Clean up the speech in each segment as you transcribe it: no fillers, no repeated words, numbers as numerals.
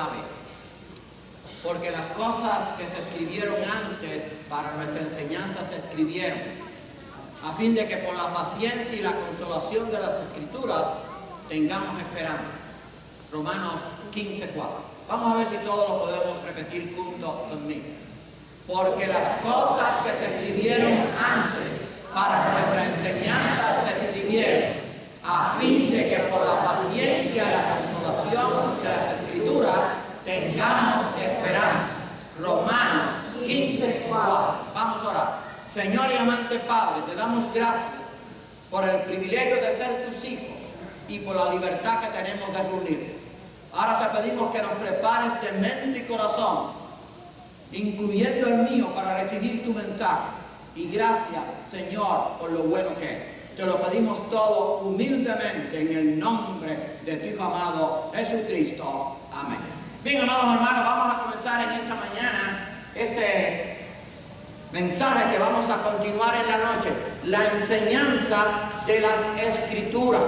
clave, porque las cosas que se escribieron antes para nuestra enseñanza se escribieron, a fin de que por la paciencia y la consolación de las Escrituras tengamos esperanza. Romanos 15:4. Vamos a ver si todos lo podemos repetir junto conmigo. Porque las cosas que se escribieron antes para nuestra enseñanza se escribieron, a fin de que por la paciencia y la consolación de las Escrituras tengamos esperanza. Romanos 15:4. Vamos a orar. Señor y amante Padre, te damos gracias por el privilegio de ser tus hijos y por la libertad que tenemos de reunirnos. Ahora te pedimos que nos prepares de mente y corazón, incluyendo el mío, para recibir tu mensaje. Y gracias, Señor, por lo bueno que es. Te lo pedimos todo humildemente en el nombre de tu Hijo amado Jesucristo. Amén. Bien, amados hermanos, vamos a comenzar en esta mañana este mensaje que vamos a continuar en la noche, la enseñanza de las Escrituras.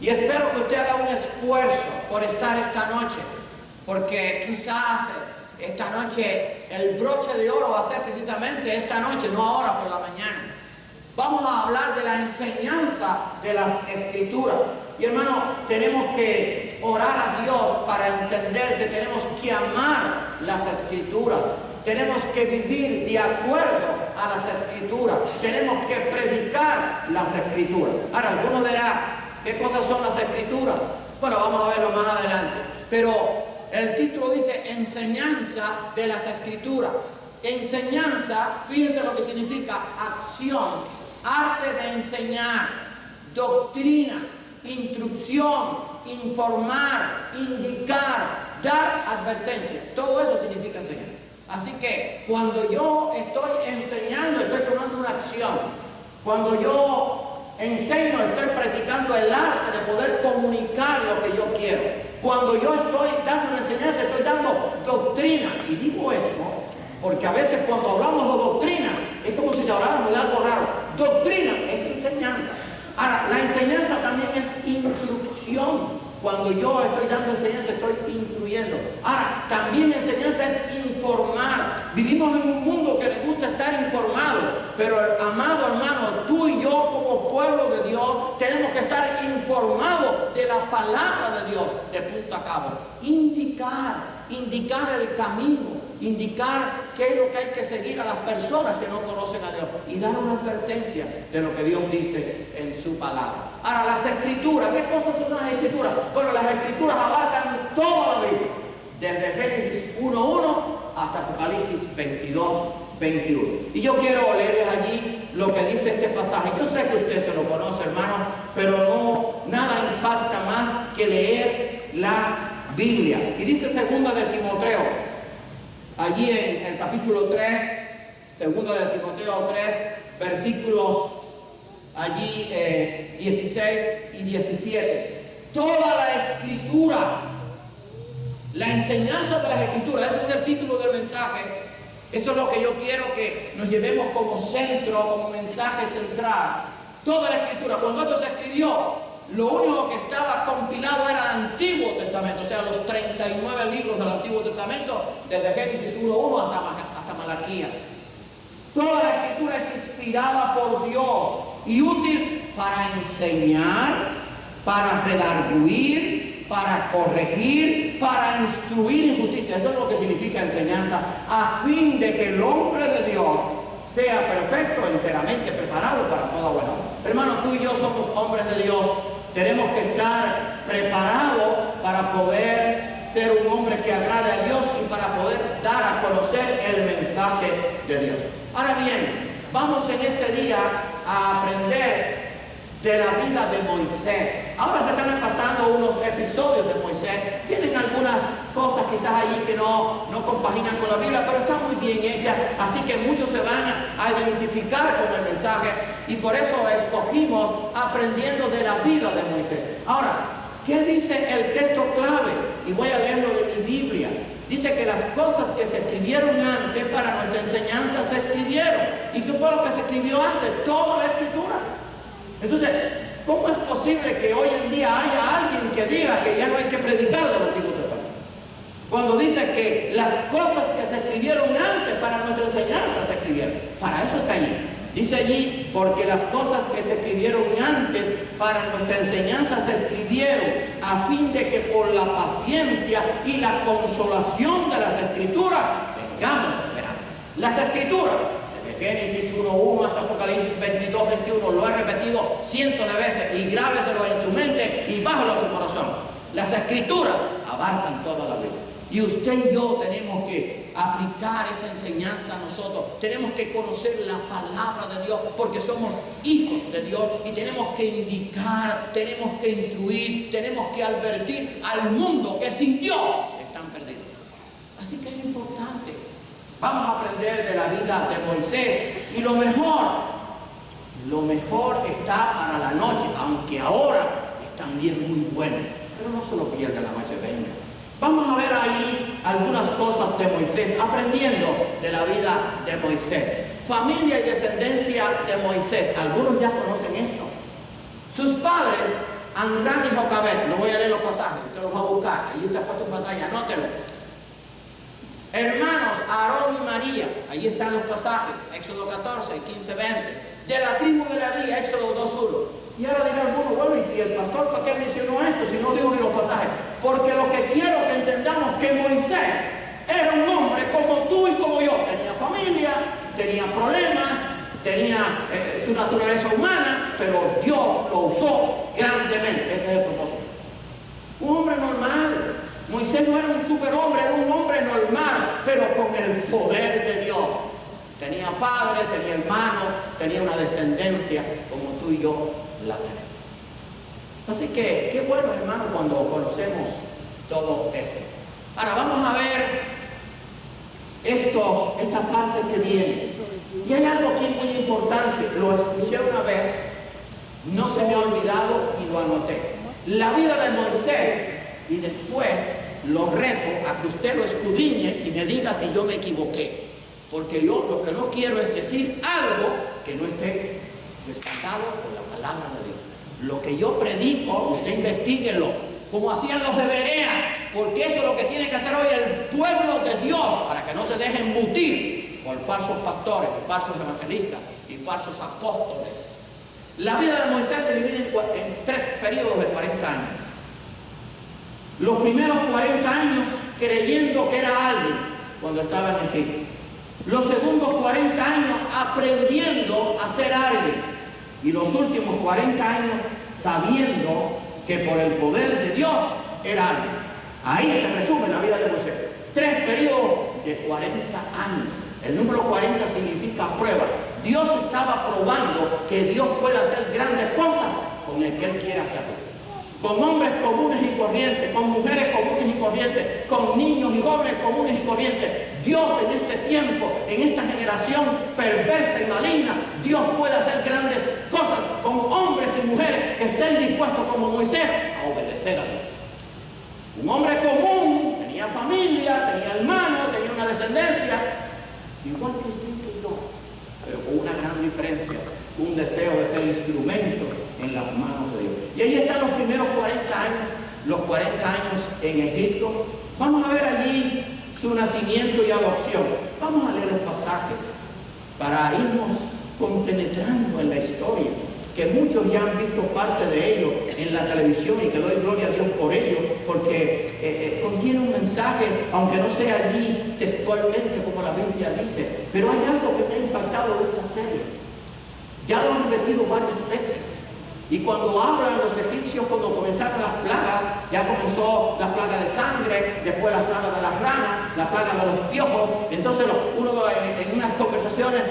Y espero que usted haga un esfuerzo por estar esta noche, porque quizás esta noche el broche de oro va a ser precisamente esta noche, no ahora por la mañana. Vamos a hablar de la enseñanza de las Escrituras. Y hermano, tenemos que orar a Dios para entender que tenemos que amar las Escrituras. Tenemos que vivir de acuerdo a las Escrituras. Tenemos que predicar las Escrituras. Ahora, alguno dirá, ¿qué cosas son las Escrituras? Bueno, vamos a verlo más adelante. Pero el título dice enseñanza de las Escrituras. Enseñanza, fíjense lo que significa: acción, arte de enseñar, doctrina, instrucción, informar, indicar, dar advertencia. Todo eso significa enseñar. Así que cuando yo estoy enseñando, estoy tomando una acción. Cuando yo enseño, estoy practicando el arte de poder comunicar lo que yo quiero. Cuando yo estoy dando una enseñanza, estoy dando doctrina. Y digo esto porque a veces cuando hablamos de doctrina, es como si se habláramos de algo raro. Doctrina es enseñanza. Ahora, la enseñanza también es instrucción. Cuando yo estoy dando enseñanza, estoy instruyendo. Ahora, también enseñanza es informar. Vivimos en un mundo que les gusta estar informado, pero amado hermano, tú y yo como pueblo de Dios tenemos que estar informados de la palabra de Dios de punta a cabo. Indicar el camino, indicar qué es lo que hay que seguir a las personas que no conocen a Dios y dar una advertencia de lo que Dios dice en su palabra. Ahora, las Escrituras, ¿qué cosas son las Escrituras? Bueno, las Escrituras abarcan toda la Biblia, desde Génesis 1:1 hasta Apocalipsis 22:21. Y yo quiero leerles allí lo que dice este pasaje. Yo sé que usted se lo conoce, hermano, pero nada impacta más que leer la Biblia. Y dice 2 de Timoteo, allí en el capítulo 3, 2 de Timoteo 3, versículos allí 16 y 17. Toda la Escritura, la enseñanza de las Escrituras, ese es el título del mensaje. Eso es lo que yo quiero que nos llevemos como centro, como mensaje central. Toda la Escritura, cuando esto se escribió, lo único que estaba compilado era el Antiguo Testamento, o sea, los 39 libros del Antiguo Testamento, desde Génesis 1:1 hasta Malaquías. Toda la Escritura es inspirada por Dios y útil para enseñar, para redarguir, para corregir, para instruir en justicia. Eso es lo que significa enseñanza, a fin de que el hombre de Dios sea perfecto, enteramente preparado para toda buena obra. Hermano, tú y yo somos hombres de Dios. Tenemos que estar preparados para poder ser un hombre que agrade a Dios y para poder dar a conocer el mensaje de Dios. Ahora bien, vamos en este día a aprender de la vida de Moisés. Ahora se están pasando unos episodios de Moisés. Tienen algunas cosas quizás allí que no compaginan con la Biblia, pero están muy bien hechas, así que muchos se van a identificar con el mensaje y por eso escogimos aprendiendo de la vida de Moisés. Ahora, ¿qué dice el texto clave? Y voy a leerlo de mi Biblia. Dice que las cosas que se escribieron antes para nuestra enseñanza se escribieron. ¿Y qué fue lo que se escribió antes? Toda la Escritura. Entonces, ¿cómo es posible que hoy en día haya alguien que diga que ya no hay que predicar del Antiguo Testamento? dice que las cosas que se escribieron antes para nuestra enseñanza se escribieron. Para eso está allí. Dice allí, porque las cosas que se escribieron antes para nuestra enseñanza se escribieron a fin de que por la paciencia y la consolación de las Escrituras tengamos esperanza. Las Escrituras, desde Génesis 1:1 hasta Apocalipsis 22:21, lo he repetido cientos de veces y grábeselo en su mente y bájalo a su corazón. Las Escrituras abarcan toda la Biblia. Y usted y yo tenemos que aplicar esa enseñanza a nosotros. Tenemos que conocer la palabra de Dios porque somos hijos de Dios y tenemos que indicar, tenemos que instruir, tenemos que advertir al mundo que sin Dios están perdidos. Así que es importante. Vamos a aprender de la vida de Moisés y lo mejor está para la noche, aunque ahora es también muy bueno. Pero no se lo pierda la noche venga. Vamos a ver ahí algunas cosas de Moisés, aprendiendo de la vida de Moisés. Familia y descendencia de Moisés. Algunos ya conocen esto. Sus padres, Amram y Jocabed. No voy a leer los pasajes, usted los va a buscar. Allí está puesto en pantalla, anótelo. Hermanos, Aarón y María. Allí están los pasajes. Éxodo 14, 15, 20. De la tribu de Leví, Éxodo 2:1. Y ahora dirá alguno, bueno, y si el pastor, ¿para qué mencionó esto? Si no dijo ni los pasajes. Porque lo que quiero que entendamos que Moisés era un hombre como tú y como yo. Tenía familia, tenía problemas, tenía su naturaleza humana, pero Dios lo usó grandemente. Ese es el propósito. Un hombre normal. Moisés no era un superhombre, era un hombre normal, pero con el poder de Dios. Tenía padre, tenía hermano, tenía una descendencia como tú y yo la tenemos. Así que, qué bueno, hermano, cuando conocemos todo esto. Ahora vamos a ver esta parte que viene. Y hay algo aquí muy importante. Lo escuché una vez, no se me ha olvidado y lo anoté. La vida de Moisés, y después lo reto a que usted lo escudriñe y me diga si yo me equivoqué. Porque yo lo que no quiero es decir algo que no esté respaldado por la palabra de Dios. Lo que yo predico, usted investiguelo, como hacían los de Berea, porque eso es lo que tiene que hacer hoy el pueblo de Dios, para que no se deje embutir por falsos pastores, falsos evangelistas y falsos apóstoles. La vida de Moisés se divide en 3 periodos de 40 años. Los primeros 40 años creyendo que era alguien cuando estaba en Egipto. Los segundos 40 años aprendiendo a ser alguien. Y los últimos 40 años sabiendo que por el poder de Dios era alguien. Ahí se resume la vida de Moisés. 3 periodos de 40 años. El número 40 significa prueba. Dios estaba probando que Dios puede hacer grandes cosas con el que Él quiere hacerlo. Con hombres comunes y corrientes, con mujeres comunes y corrientes, con niños y jóvenes comunes y corrientes. Dios en este tiempo, en esta generación perversa y maligna, Dios puede hacer grandes cosas con hombres y mujeres que estén dispuestos como Moisés a obedecer a Dios. Un hombre común, tenía familia, tenía hermanos, tenía una descendencia, igual que usted y yo, pero con una gran diferencia, un deseo de ser instrumento en las manos de Dios. Y ahí están los primeros 40 años, los 40 años en Egipto. Vamos a ver allí su nacimiento y adopción. Vamos a leer los pasajes para irnos compenetrando en la historia, que muchos ya han visto parte de ello en la televisión y que doy gloria a Dios por ello, porque contiene un mensaje, aunque no sea allí textualmente como la Biblia dice, pero hay algo que me ha impactado de esta serie. Ya lo han repetido varias veces. Y cuando hablan los egipcios, cuando comenzaron las plagas, ya comenzó la plaga de sangre, después la plaga de las ranas, la plaga de los piojos. Entonces uno en unas conversaciones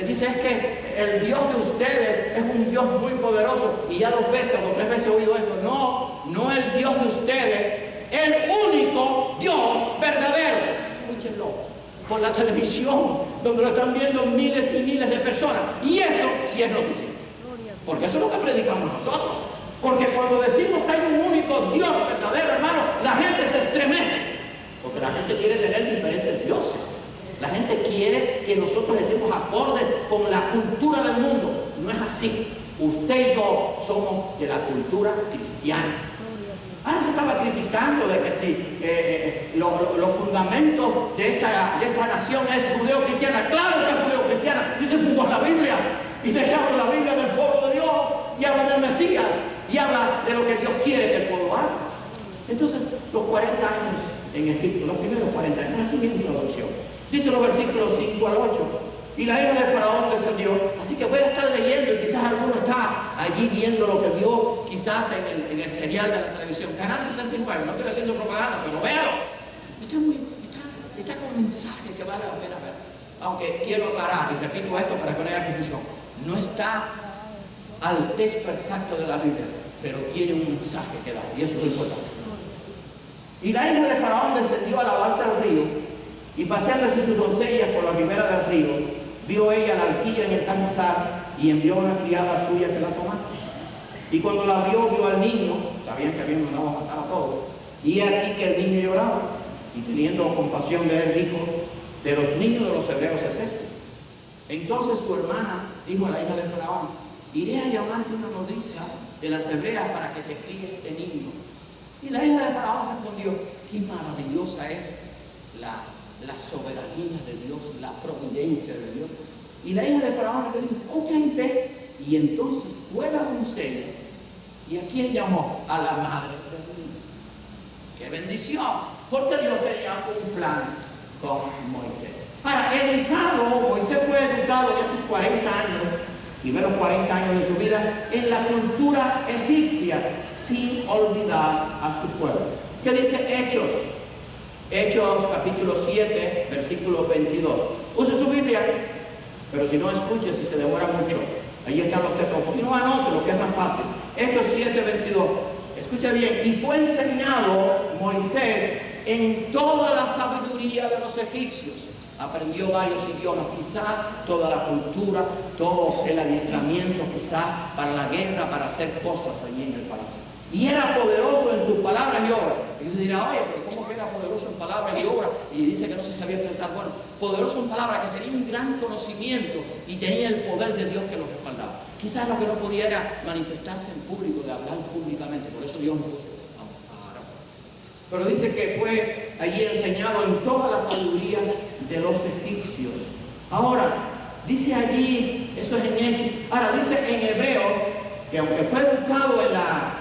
dice, es que el Dios de ustedes es un Dios muy poderoso. Y ya 2 veces o 3 veces he oído esto. No el Dios de ustedes, el único Dios verdadero. Escúchenlo por la televisión, donde lo están viendo miles y miles de personas. Y eso sí es noticia. Porque eso es lo que predicamos nosotros. Porque cuando decimos que hay un único Dios verdadero, hermano, la gente se estremece. Porque la gente quiere tener diferentes dioses. La gente quiere que nosotros estemos acordes con la cultura del mundo. No es así. Usted y yo somos de la cultura cristiana. Ahora se estaba criticando de que si los fundamentos de esta nación es judeo-cristiana. Claro que es judeo-cristiana, dice fundó la Biblia y dejaron la Biblia del pueblo de Dios y habla del Mesías y habla de lo que Dios quiere que el pueblo haga. Entonces, los 40 años en Egipto, los primeros 40 años, así mismo introducción. Dice los versículos 5 al 8. Y la hija de Faraón descendió. Así que voy a estar leyendo y quizás alguno está allí viendo lo que vio quizás en el serial de la televisión. Canal 69, no estoy haciendo propaganda, pero véalo. Está con un mensaje que vale la pena ver. Aunque quiero aclarar, y repito esto para que no haya confusión, no está al texto exacto de la Biblia, pero tiene un mensaje que dar, y eso es lo importante. Y la hija de Faraón descendió a lavarse al río, y paseándose sus doncellas por la ribera del río, vio ella la alquilla en el canzar y envió a una criada suya que la tomase. Y cuando la vio al niño, sabían que habían mandado a matar a todos, y aquí que el niño lloraba, y teniendo compasión de él, dijo: de los niños de los hebreos es este. Entonces su hermana dijo a la hija de Faraón: iré a llamarte una nodriza de las hebreas para que te críe este niño. Y la hija de Faraón respondió: qué maravillosa es la soberanía de Dios, la providencia de Dios. Y la hija de Faraón le dijo: ok, ve. Y entonces fue la doncella, ¿y a quién llamó? A la madre del niño. ¡Qué bendición! Porque Dios tenía un plan con Moisés. Ahora, Moisés fue educado en estos 40 años, primeros 40 años de su vida, en la cultura egipcia, sin olvidar a su pueblo. ¿Qué dice Hechos? Hechos capítulo 7, versículo 22. Use su Biblia, pero si no escuche, si se demora mucho, ahí están los textos. Si no, anote lo que es más fácil. Hechos 7, 22. Escucha bien. Y fue enseñado Moisés en toda la sabiduría de los egipcios. Aprendió varios idiomas, quizás toda la cultura, todo el adiestramiento, quizás para la guerra, para hacer cosas allí en el palacio. Y era poderoso en sus palabras y obras. Y usted dirá: oye, pero ¿cómo que era poderoso en palabras y obras? Y dice que no se sabía expresar. Bueno, poderoso en palabras, que tenía un gran conocimiento y tenía el poder de Dios que lo respaldaba. Quizás lo que no podía era manifestarse en público, de hablar públicamente. Por eso Dios no puso. Pero dice que fue allí enseñado en toda la sabiduría de los egipcios. Ahora, dice allí, eso es en Hechos. Ahora, dice en Hebreo, que aunque fue educado en la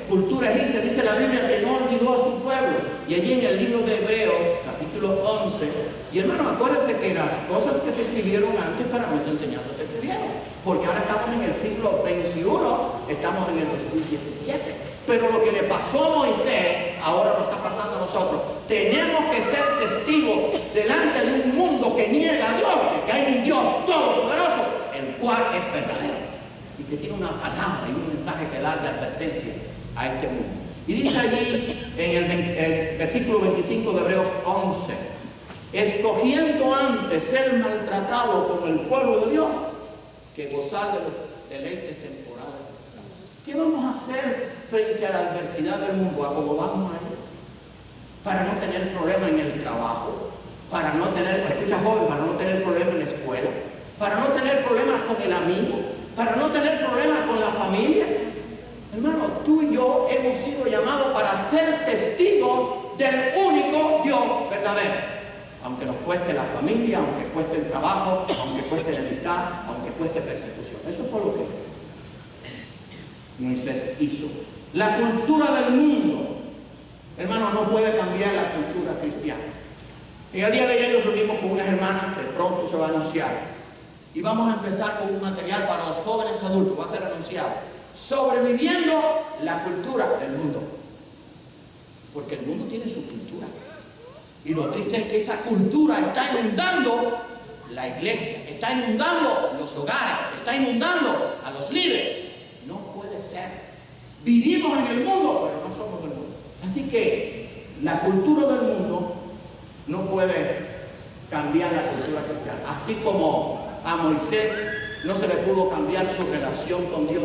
cultura egipcia, dice la Biblia que no olvidó a su pueblo. Y allí en el libro de Hebreos, capítulo 11, y hermano, acuérdense que las cosas que se escribieron antes para nuestra enseñanza se escribieron. Porque ahora estamos en el siglo XXI, estamos en el 2017. Pero lo que le pasó a Moisés, ahora nos está pasando a nosotros. Tenemos que ser testigos delante de un mundo que niega a Dios, que hay un Dios todopoderoso, el cual es verdadero y que tiene una palabra y un mensaje que dar de advertencia a este mundo. Y dice allí en el versículo 25 de Hebreos 11: escogiendo antes ser maltratado con el pueblo de Dios que gozar de los deleites temporales. ¿Qué vamos a hacer frente a la adversidad del mundo? Acomodarnos a ella para no tener problemas en el trabajo, para no tener, escucha joven, para no tener problemas en la escuela, para no tener problemas con el amigo, para no tener problemas con la familia. Hermano, tú y yo hemos sido llamados para ser testigos del único Dios verdadero. Aunque nos cueste la familia, aunque cueste el trabajo, aunque cueste la amistad, aunque cueste persecución. Eso fue lo que Moisés hizo. La cultura del mundo, hermano, no puede cambiar la cultura cristiana. En el día de ayer nos reunimos con unas hermanas que pronto se va a anunciar. Y vamos a empezar con un material para los jóvenes adultos, va a ser anunciado. Sobreviviendo la cultura del mundo. Porque el mundo tiene su cultura. Y lo triste es que esa cultura está inundando la iglesia, está inundando los hogares, está inundando a los líderes. No puede ser. Vivimos en el mundo, pero no somos del mundo. Así que la cultura del mundo no puede cambiar la cultura cristiana. Así como a Moisés no se le pudo cambiar su relación con Dios.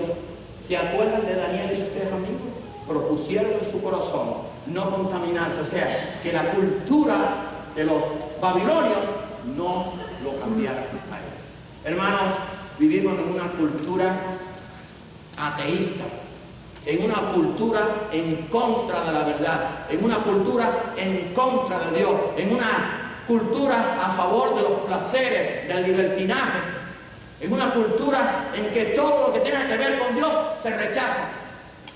¿Se acuerdan de Daniel y sus 3 amigos? Propusieron en su corazón no contaminarse. O sea, que la cultura de los babilonios no lo cambiaron a él. Hermanos, vivimos en una cultura ateísta. en una cultura en contra de la verdad, en una cultura en contra de Dios, en una cultura a favor de los placeres, del libertinaje, en una cultura en que todo lo que tenga que ver con Dios se rechaza.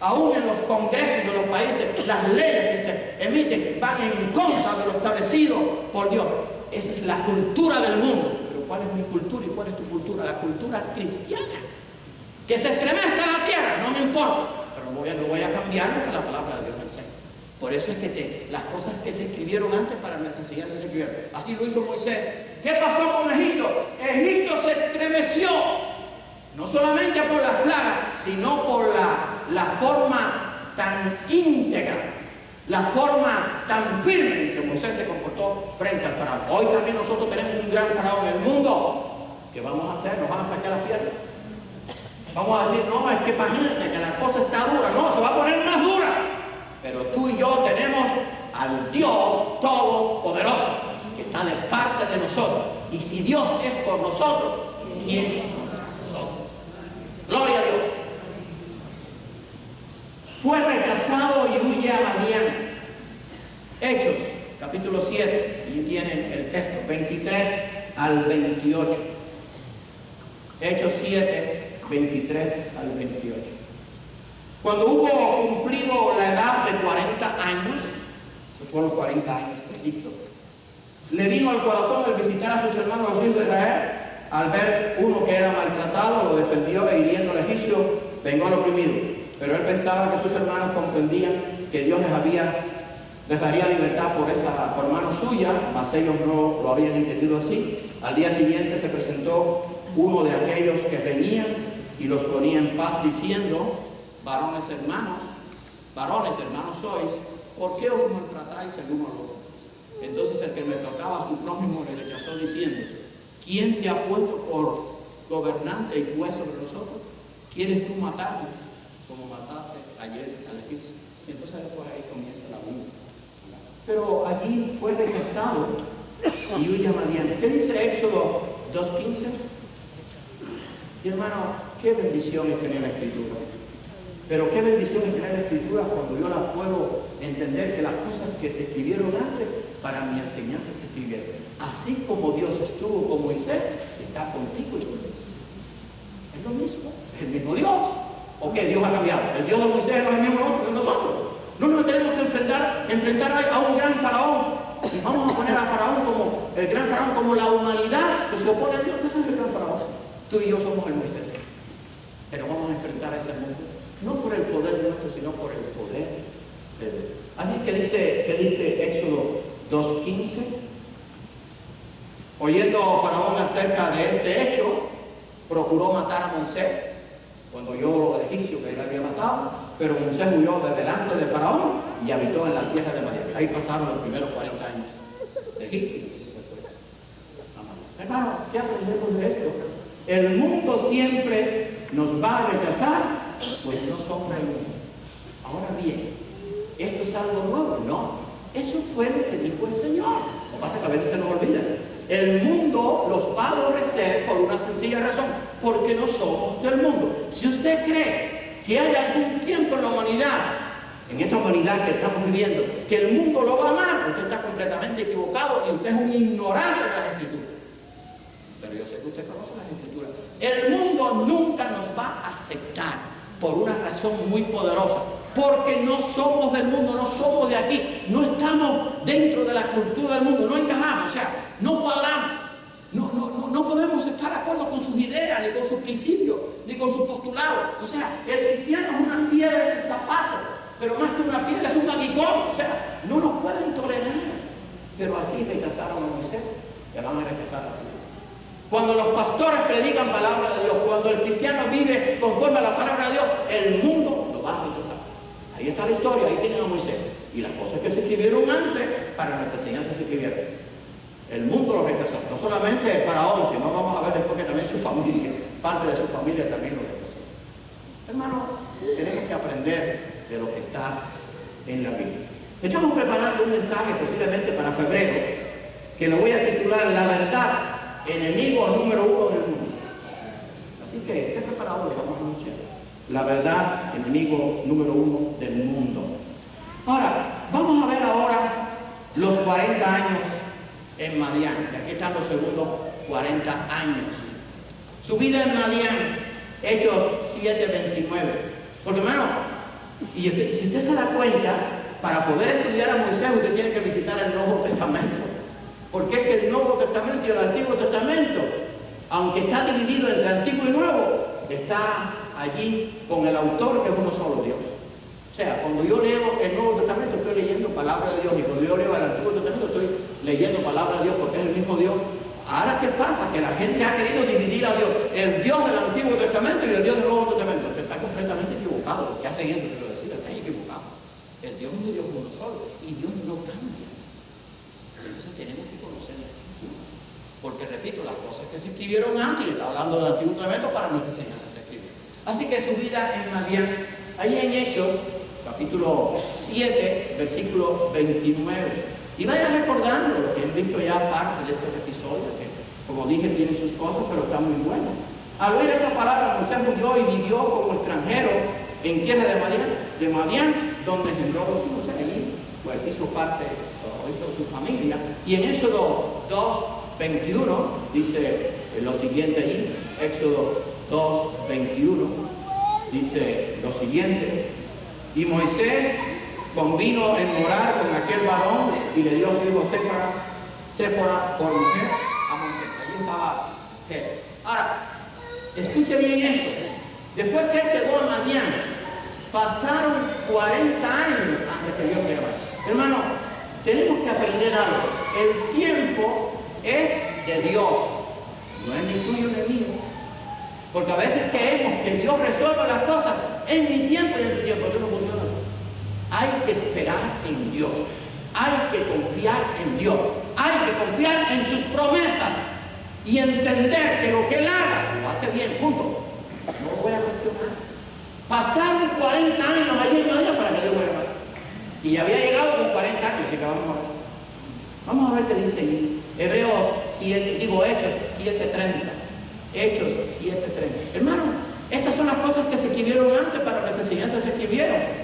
Aún en los congresos de los países, las leyes que se emiten van en contra de lo establecido por Dios. Esa es la cultura del mundo. Pero ¿cuál es mi cultura y cuál es tu cultura? La cultura cristiana. Que se estremezca la tierra, no me importa, pero no voy a cambiar lo que la palabra de Dios me enseña. Por eso es que las cosas que se escribieron antes para nuestra enseñanza se escribieron. Así lo hizo Moisés. ¿Qué pasó con Egipto? Egipto se estremeció, no solamente por las plagas, sino por la forma tan íntegra, la forma tan firme que Moisés se comportó frente al faraón. Hoy también nosotros tenemos un gran faraón en el mundo. ¿Qué vamos a hacer? ¿Nos van a flaquear las piernas? Vamos a decir, no, es que imagínate que la cosa está dura. No, se va a poner más dura. Pero tú y yo tenemos al Dios Todopoderoso, que está de parte de nosotros. Y si Dios es por nosotros, ¿quién es nosotros? Gloria a Dios. Fue rechazado y huye a Madián. Hechos, capítulo 7. Allí tienen el texto, 23 al 28. Hechos 7. 23 al 28. Cuando hubo cumplido la edad de 40 años, esos fueron los 40 años de Egipto, le vino al corazón el visitar a sus hermanos los hijos de Israel. Al ver uno que era maltratado, lo defendió e hiriendo al egipcio, vengó al oprimido. Pero él pensaba que sus hermanos comprendían que Dios les daría libertad por mano suya, mas ellos no lo habían entendido así. Al día siguiente se presentó uno de aquellos que reñían y los ponía en paz diciendo: varones hermanos sois, ¿por qué os maltratáis el uno al otro? Entonces el que me trataba a su prójimo le rechazó diciendo: ¿quién te ha puesto por gobernante y juez sobre nosotros? ¿Quieres tú matarme como mataste ayer al egipcio? Y entonces después ahí comienza la Biblia. Pero allí fue rechazado y huye a Madián. ¿Qué dice Éxodo 2:15? Y hermano, qué bendición es tener la Escritura. Pero qué bendición es tener la Escritura cuando yo la puedo entender, que las cosas que se escribieron antes para mi enseñanza se escribieron. Así como Dios estuvo con Moisés, está contigo y conmigo. Es lo mismo, es el mismo Dios. ¿O qué? Dios ha cambiado. El Dios de Moisés no es el mismo que nosotros. No nos tenemos que enfrentar a un gran faraón. Y vamos a poner a Faraón como el gran faraón, como la humanidad que se opone a Dios. Ese es el gran faraón. Tú y yo somos el Moisés. Pero vamos a enfrentar a ese mundo, no por el poder nuestro, sino por el poder de Dios. Así que dice Éxodo 2:15. Oyendo Faraón acerca de este hecho, procuró matar a Moisés cuando oyó lo egipcio que él había matado, pero Moisés huyó de delante de Faraón y habitó en la tierra de Madián. Ahí pasaron los primeros 40 años de Egipto y entonces se fue a Madián. Hermano, ¿qué aprendemos de esto? El mundo siempre nos va a rechazar, pues no somos el mundo. Ahora bien, ¿esto es algo nuevo? No. Eso fue lo que dijo el Señor. Lo que pasa es que a veces se nos olvida. El mundo los va a aborrecer por una sencilla razón, porque no somos del mundo. Si usted cree que hay algún tiempo en la humanidad, en esta humanidad que estamos viviendo, que el mundo lo va a amar, usted está completamente equivocado y usted es un ignorante de las Escrituras. Pero yo sé que usted conoce las Escrituras. El mundo nunca nos va a aceptar por una razón muy poderosa, porque no somos del mundo, no somos de aquí, no estamos dentro de la cultura del mundo, no encajamos, o sea, no cuadramos, no podemos estar de acuerdo con sus ideas, ni con sus principios, ni con sus postulados. O sea, el cristiano es una piedra en el zapato, pero más que una piedra es un aguijón, o sea, no nos pueden tolerar. Pero así rechazaron a Moisés, que van a rechazar a Dios. Cuando los pastores predican palabra de Dios, cuando el cristiano vive conforme a la palabra de Dios, el mundo lo va a rechazar. Ahí está la historia, ahí tienen a Moisés. Y las cosas que se escribieron antes, para nuestra enseñanza se escribieron. El mundo lo rechazó. No solamente el faraón, sino vamos a ver después que también su familia, parte de su familia también lo rechazó. Hermano, tenemos que aprender de lo que está en la Biblia. Estamos preparando un mensaje posiblemente para febrero, que lo voy a titular La verdad, enemigo número 1 del mundo. Así que esté preparado, lo vamos a anunciar. la verdad, enemigo número 1 del mundo. Ahora, vamos a ver ahora los 40 años en Madián. Y aquí están los segundos 40 años. Su vida en Madián, Hechos 7:29. Porque hermano, y si usted se da cuenta, para poder estudiar a Moisés usted tiene que visitar el Nuevo Testamento. Porque es que el Nuevo Testamento y el Antiguo Testamento, aunque está dividido entre Antiguo y Nuevo, está allí con el autor, que es uno solo, Dios. O sea, cuando yo leo el Nuevo Testamento estoy leyendo palabra de Dios, y cuando yo leo el Antiguo Testamento estoy leyendo palabra de Dios, porque es el mismo Dios. Ahora, ¿qué pasa? Que la gente ha querido dividir a Dios, el Dios del Antiguo Testamento y el Dios del Nuevo Testamento. Usted está completamente equivocado. Los que hacen eso, quiero decir, están equivocados. El Dios es un Dios uno solo y Dios no cambia. Entonces tenemos que conocer la Escritura. Porque, repito, las cosas que se escribieron antes, y está hablando del Antiguo Testamento, para nuestra enseñanza se escribieron. Así que su vida en Madián, ahí en Hechos, capítulo 7, versículo 29. Y vayan recordando lo que han visto ya parte de estos episodios, que como dije tienen sus cosas, pero están muy buenos. Al oír esta palabra, Moisés murió y vivió como extranjero en tierra de Madián, donde engendró los hijos. Allí pues hizo parte, hizo su familia. Y en Éxodo 2:21 dice lo siguiente allí. Éxodo 2:21 dice lo siguiente: y Moisés convino en morar con aquel varón y le dio a su hijo Séfora por mujer a Moisés. Allí estaba él. Ahora, escuche bien esto. Después que él llegó a Madián, pasaron 40 años antes que Dios llegara. Hermano, tenemos que aprender algo. El tiempo es de Dios, no es ni tuyo ni mío. Porque a veces creemos que Dios resuelve las cosas en mi tiempo y en tu tiempo. Eso no funciona así. Hay que esperar en Dios. Hay que confiar en Dios. Hay que confiar en sus promesas y entender que lo que Él haga lo hace bien, punto. No lo voy a cuestionar. Pasaron 40 años allí en Madián para que Dios vuelva. Y había llegado con 40 años, así que vamos a ver. Vamos a ver qué dice ahí. Hechos 7:30. Hechos 7:30. Hermano, estas son las cosas que se escribieron antes, para nuestra enseñanza se escribieron.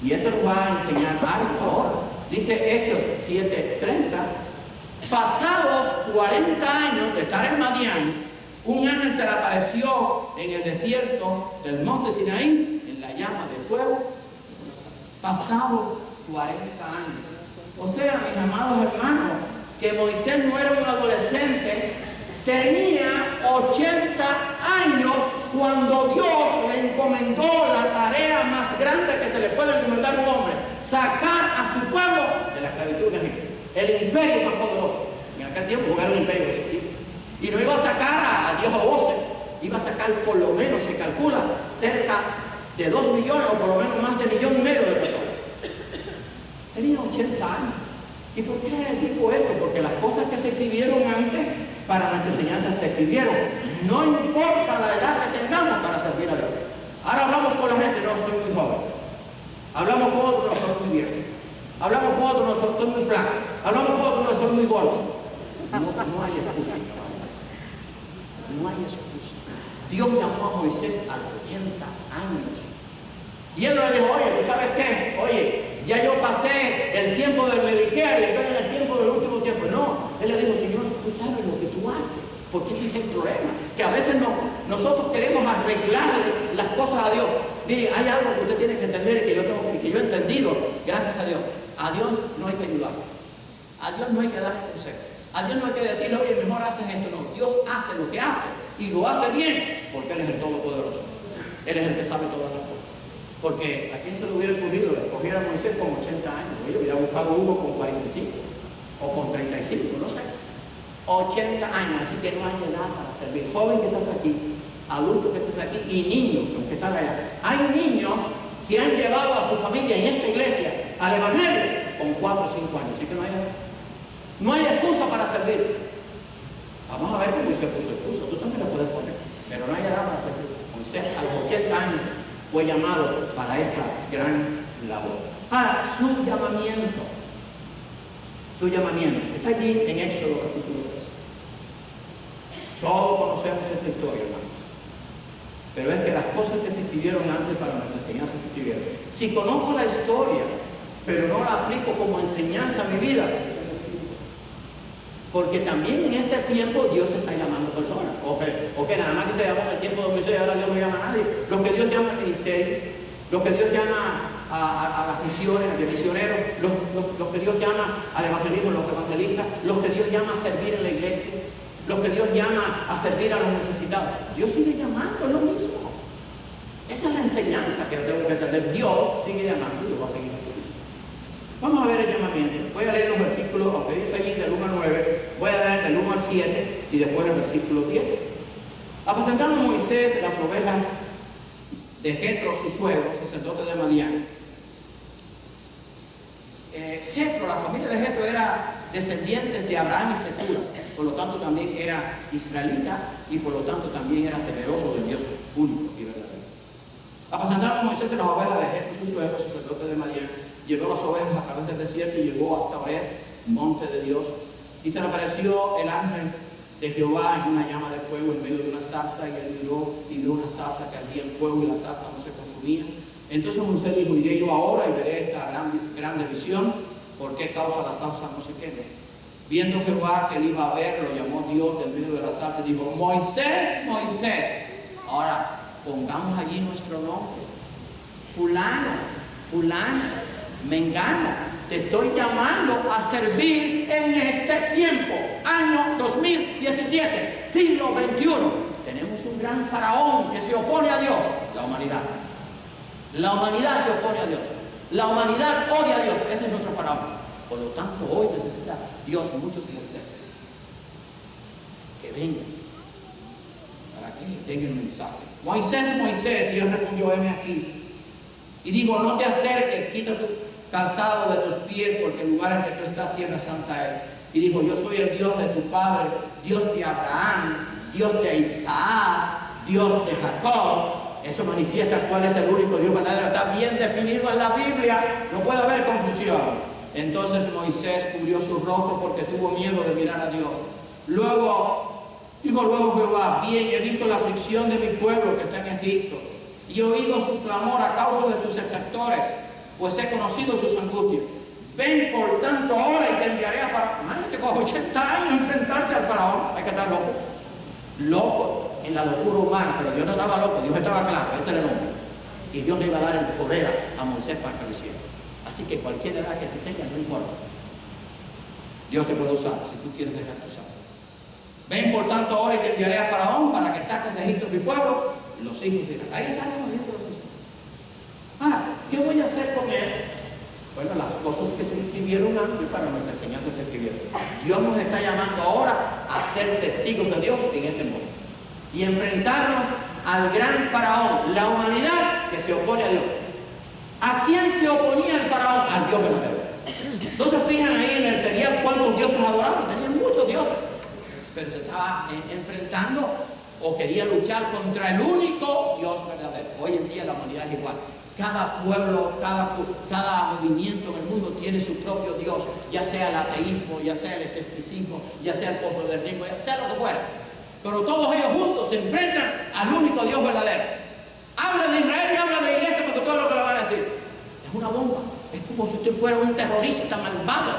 Y esto nos va a enseñar algo ahora. Dice Hechos 7:30. Pasados 40 años de estar en Madián, un ángel se le apareció en el desierto del monte Sinaí, en la llama de fuego. Pasados 40 años. O sea, mis amados hermanos, que Moisés no era un adolescente, tenía 80 años cuando Dios le encomendó la tarea más grande que se le puede encomendar a un hombre: sacar a su pueblo de la esclavitud en Egipto, el imperio más poderoso. En aquel tiempo no era un imperio que existía. Y no iba a sacar a Dios a voces, iba a sacar por lo menos, se calcula, cerca de 2 millones o por lo menos más de 1,5 millones de personas. Tenía 80 años. ¿Y por qué digo esto? Porque las cosas que se escribieron antes para nuestra enseñanza se escribieron. No importa la edad que tengamos para servir a Dios. Ahora hablamos con la gente: no, soy muy joven. Hablamos con otros: no, soy muy viejo. Hablamos con otros: no, estoy muy flaco. Hablamos con otros: no, estoy muy gordo. No hay excusa. No hay excusa. Dios llamó a Moisés a los 80 años. Y él le dijo: oye, ¿tú sabes qué? Oye, ya yo pasé el tiempo del Medicare y estoy en el tiempo del último tiempo. No, él le dijo: Señor, tú sabes lo que tú haces. Porque ese es el problema, que a veces nosotros queremos arreglarle las cosas a Dios. Mire, hay algo que usted tiene que entender y que yo he entendido, gracias a Dios. A Dios no hay que ayudarlo. A Dios no hay que darle consejo. A Dios no hay que decirle: oye, mejor haces esto. No, Dios hace lo que hace y lo hace bien, porque Él es el Todopoderoso. Él es el que sabe todas las cosas. Porque a quién se le hubiera ocurrido que escogiera a Moisés con 80 años. Yo hubiera buscado uno con 45 o con 35, no sé. 80 años, así que no hay edad para servir. Joven que estás aquí, adulto que estás aquí y niños que están allá. Hay niños que han llevado a su familia en esta iglesia al Evangelio con 4 o 5 años, así que no hay edad. No hay excusa para servir. Vamos a ver que Moisés puso excusa, tú también la puedes poner, pero no hay edad para servir. Moisés a los 80 años fue llamado para esta gran labor. Ahora, su llamamiento está allí en Éxodo capítulo 3. Todos conocemos esta historia, hermanos. pero es que las cosas que se escribieron antes para nuestra enseñanza se escribieron. Si conozco la historia, pero no la aplico como enseñanza a mi vida, porque también en este tiempo Dios está llamando personas. O que nada más que se llamó en el tiempo de Moisés, ahora Dios no llama a nadie. Los que Dios llama al ministerio, los que Dios llama a las misiones, de misioneros, los que Dios llama al evangelismo, los evangelistas, los que Dios llama a servir en la iglesia, los que Dios llama a servir a los necesitados. Dios sigue llamando, es lo mismo. Esa es la enseñanza que tengo que entender. Dios sigue llamando y lo va a seguir haciendo. Vamos a ver el llamamiento. Voy a leer los versículos, aunque dice allí del 1 al 9, voy a leer del 1 al 7 y después el versículo 10. Apacentando Moisés las ovejas de Jetro, su suegro, sacerdote de Madián. Jetro, la familia de Jetro era descendientes de Abraham y Setura, por lo tanto también era israelita y por lo tanto también era temeroso del Dios único y verdadero. Apacentando Moisés las ovejas de Jetro, su suegro, sacerdote de Madián, llevó las ovejas a través del desierto y llegó hasta Oreb, monte de Dios, y se le apareció el ángel de Jehová en una llama de fuego en medio de una zarza, y él miró y vio una zarza que ardía en fuego y la zarza no se consumía. Entonces Moisés dijo: iré yo ahora y veré esta grande visión, ¿por qué causa la zarza no se quema? Viendo Jehová que él iba a ver, lo llamó Dios del medio de la zarza y dijo: Moisés, Moisés. Ahora pongamos allí nuestro nombre. Fulano, fulano, mengano, te estoy llamando a servir en este tiempo, año 2017, siglo XXI. Tenemos un gran faraón que se opone a Dios, la humanidad. La humanidad se opone a Dios. La humanidad odia a Dios. Ese es nuestro faraón. Por lo tanto, hoy necesita Dios muchos Moisés que vengan para que den el mensaje. Moisés, Moisés, y él respondió: heme aquí. Y dijo: no te acerques, quita tu calzado de tus pies, porque el lugar en que tú estás, tierra santa es. Y dijo: yo soy el Dios de tu padre, Dios de Abraham, Dios de Isaac, Dios de Jacob. Eso manifiesta cuál es el único Dios verdadero. Está bien definido en la Biblia, no puede haber confusión. Entonces Moisés cubrió su rostro porque tuvo miedo de mirar a Dios. Luego Jehová: bien, he visto la aflicción de mi pueblo que está en Egipto, y he oído su clamor a causa de sus exactores, pues he conocido sus angustias. Ven por tanto ahora y te enviaré a Faraón. Imagínate con 80 años enfrentarse al Faraón. Hay que estar loco. Loco en la locura humana, pero Dios no estaba loco, Dios estaba claro, ese era el hombre. Y Dios le iba a dar el poder a Moisés para que lo hiciera. Así que cualquier edad que tú tengas, no importa. Dios te puede usar si tú quieres dejarte usar. Ven por tanto ahora y te enviaré a Faraón para que saques de Egipto mi pueblo, los hijos de Israel. Ahí está el movimiento de Moisés. Ahora, ¿qué voy a hacer con él? Bueno, las cosas que se escribieron antes para nuestra enseñanza se escribieron. Dios nos está llamando ahora a ser testigos de Dios en este mundo y enfrentarnos al gran faraón, la humanidad que se opone a Dios. ¿A quién se oponía el faraón? Al Dios verdadero. Entonces fijan ahí en el serial cuántos dioses adoraban. Tenían muchos dioses, pero se estaba enfrentando o quería luchar contra el único Dios verdadero. Hoy en día la humanidad es igual. Cada pueblo, cada movimiento en el mundo tiene su propio Dios, ya sea el ateísmo, ya sea el escepticismo, ya sea el posmodernismo, ya sea lo que fuera. Pero todos ellos juntos se enfrentan al único Dios verdadero. Habla de Israel y habla de la iglesia porque todo lo que le van a decir es una bomba. Es como si usted fuera un terrorista malvado.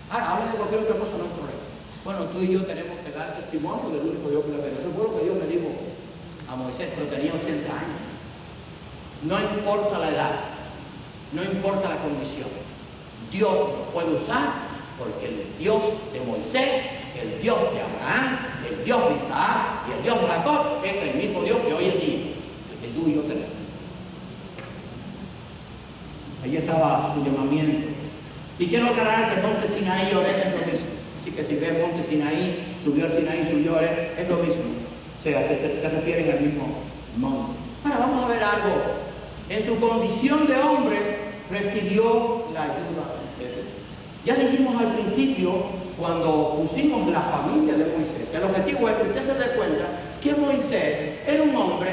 Ahora habla de cualquier otra cosa, no hay problema. Bueno, tú y yo tenemos que dar testimonio del único Dios verdadero. Eso fue lo que Dios le dijo a Moisés, pero tenía 80 años. No importa la edad, no importa la condición. Dios nos puede usar porque el Dios de Moisés, el Dios de Abraham, el Dios de Isaac y el Dios de Jacob es el mismo Dios que hoy en día, el que tú y yo tenemos. Ahí estaba su llamamiento. Y quiero aclarar que Monte Sinaí y Oreb es lo mismo. Así que si ves Monte Sinaí, subió al Sinaí, subió a Oreb, es lo mismo. O sea, se refieren al mismo monte. Ahora vamos a ver algo. En su condición de hombre recibió la ayuda de Dios. Ya dijimos al principio, cuando pusimos la familia de Moisés, el objetivo es que usted se dé cuenta que Moisés era un hombre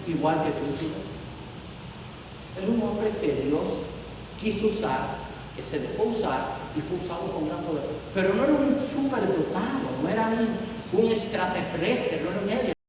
igual que tú y yo. Era un hombre que Dios quiso usar, que se dejó usar y fue usado con gran poder. Pero no era un superdotado, no era un extraterrestre, no era un alien.